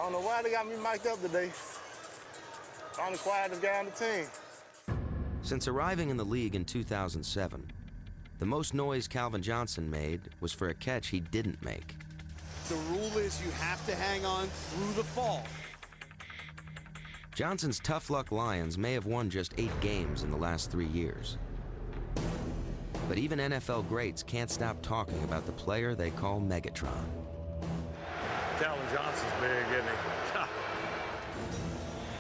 don't know why they got me mic'd up today. I'm the quietest guy on the team. Since arriving in the league in 2007, the most noise Calvin Johnson made was for a catch he didn't make. The rule is you have to hang on through the fall. Johnson's tough luck Lions may have won just 8 games in the last 3 years. But even NFL greats can't stop talking about the player they call Megatron. Calvin Johnson's big, isn't he?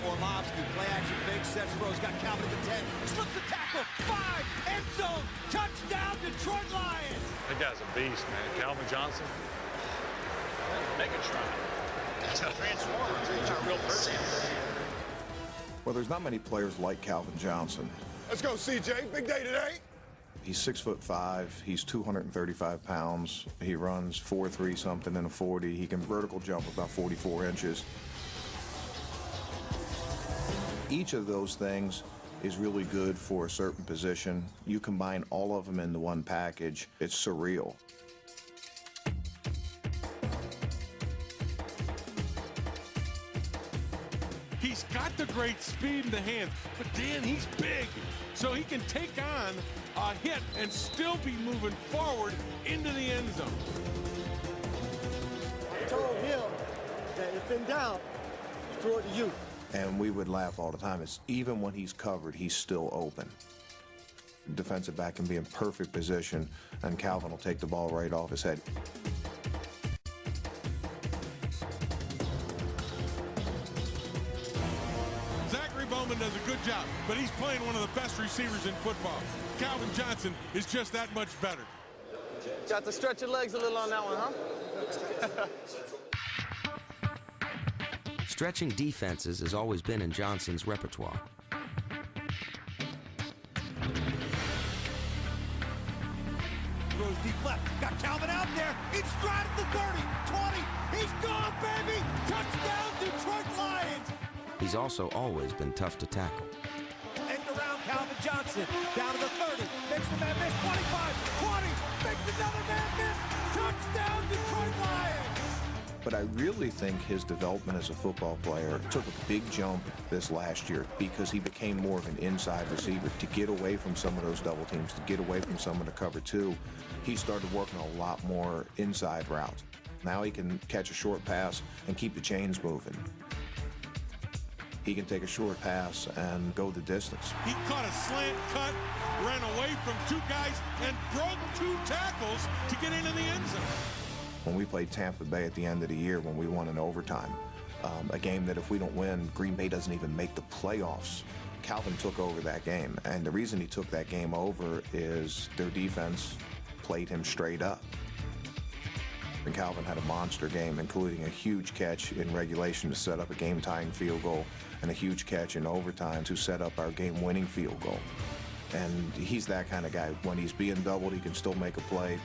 Orlovsky, play action, fake, sets, throws, got Calvin at the 10, slips the tackle, 5, end zone, touchdown, Detroit Lions! That guy's a beast, man. Calvin Johnson. Megatron. He's a transformer. He's a real person. Well, there's not many players like Calvin Johnson. Let's go, CJ. Big day today. He's 6'5", he's 235 pounds. He runs 4.3 something in a 40. He can vertical jump about 44 inches. Each of those things is really good for a certain position. You combine all of them into one package, it's surreal. He's got the great speed in the hands, but Dan, he's big, so he can take on a hit and still be moving forward into the end zone. I told him that if in doubt, throw it to you. And we would laugh all the time. It's even when he's covered, he's still open. Defensive back can be in perfect position, and Calvin will take the ball right off his head. Zachary Bowman does a good job, but he's playing one of the best receivers in football. Calvin Johnson is just that much better. Got to stretch your legs a little on that one, huh? Stretching defenses has always been in Johnson's repertoire. Throws deep left, got Calvin out there, he's stride at the 30, 20, he's gone, baby! Touchdown, Detroit Lions! He's also always been tough to tackle. End around Calvin Johnson, down to the 30, makes the man miss, 25, 20, makes another man miss, touchdown, Detroit Lions! But I really think his development as a football player took a big jump this last year because he became more of an inside receiver to get away from some of those double teams, to get away from some of the cover 2. He started working a lot more inside routes. Now he can catch a short pass and keep the chains moving. He can take a short pass and go the distance. He caught a slant cut, ran away from 2 guys, and broke 2 tackles to get into the end zone. When we played Tampa Bay at the end of the year, when we won in overtime, a game that if we don't win, Green Bay doesn't even make the playoffs. Calvin took over that game, and the reason he took that game over is their defense played him straight up. And Calvin had a monster game, including a huge catch in regulation to set up a game-tying field goal and a huge catch in overtime to set up our game-winning field goal. And he's that kind of guy. When he's being doubled, he can still make a play.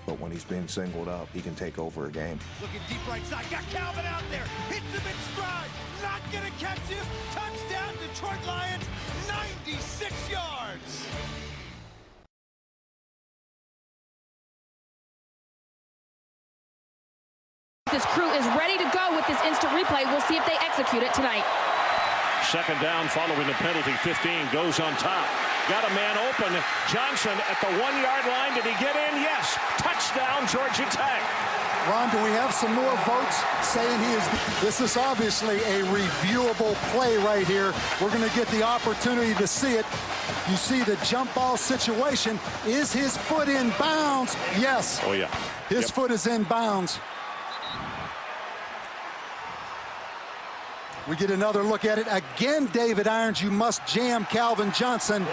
But when he's being singled up, he can take over a game. Looking deep right side, got Calvin out there, hits him in stride, not gonna catch him, touchdown Detroit Lions, 96 yards. This crew is ready to go with this instant replay. We'll see if they execute it tonight. Second down following the penalty. 15 goes on top. Got a man open. Johnson at the 1-yard line. Did he get in? Yes. Touchdown, Georgia Tech. Ron, do we have some more votes saying he is? This is obviously a reviewable play right here. We're going to get the opportunity to see it. You see the jump ball situation. Is his foot in bounds? Yes. Oh, yeah. His foot is in bounds. We get another look at it. Again, David Irons, you must jam Calvin Johnson.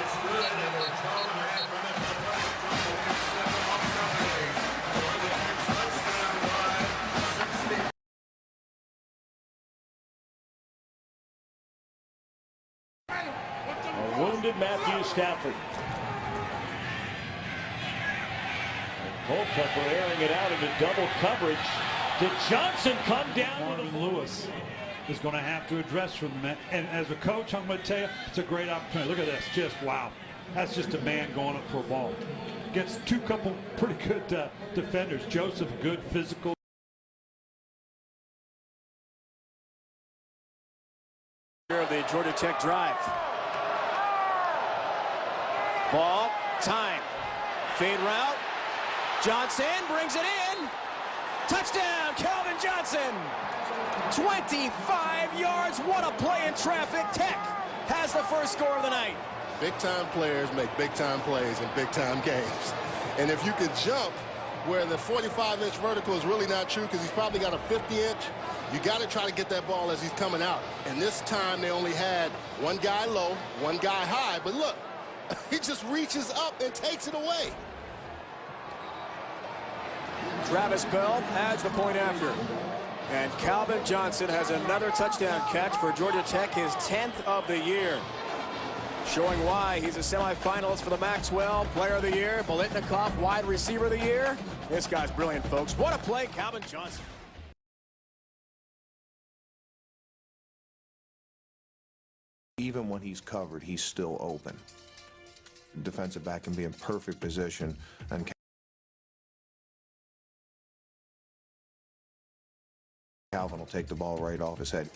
A wounded Matthew Stafford. And Culpepper airing it out into double coverage. Did Johnson come down with Lewis is going to have to address from the, and as a coach, I'm going to tell you, it's a great opportunity. Look at this, just wow. That's just a man going up for a ball. Gets couple pretty good defenders. Joseph, good physical. Of the Georgia Tech drive. Ball, time. Fade route. Johnson brings it in. Touchdown, Calvin Johnson. 25 yards. What a play in traffic. Tech has the first score of the night. Big-time players make big-time plays in big-time games. And if you could jump where the 45-inch vertical is really not true because he's probably got a 50-inch, you got to try to get that ball as he's coming out. And this time they only had one guy low, one guy high. But look, he just reaches up and takes it away. Travis Bell adds the point after. And Calvin Johnson has another touchdown catch for Georgia Tech, his 10th of the year. Showing why he's a semifinalist for the Maxwell Player of the Year, Biletnikoff Wide Receiver of the Year. This guy's brilliant, folks. What a play, Calvin Johnson. Even when he's covered, he's still open. Defensive back can be in perfect position, and Calvin will take the ball right off his head.